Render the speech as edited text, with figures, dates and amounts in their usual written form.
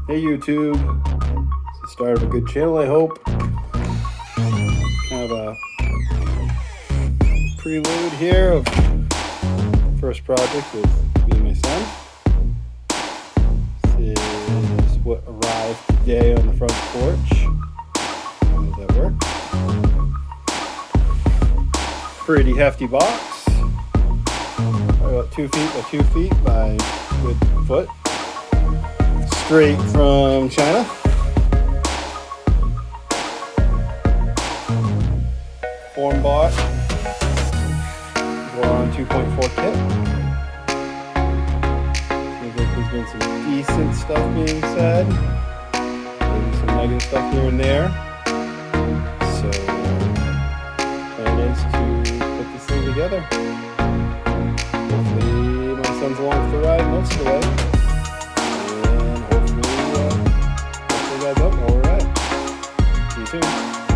Hey YouTube, it's the start of a good channel, I hope. Kind of a prelude here of first project with me and my son. This is what arrived today on the front porch. How does that work? Pretty hefty box. About 2 feet by 2 feet by good foot. Straight from China. FORMBOT VORON 2.4 kit. Seems like there's been some decent stuff being said. Maybe some negative stuff here and there. So, plan is to put this thing together. Hopefully my son's along for the ride most of the way. And hopefully you guys up while we're at it. See you soon.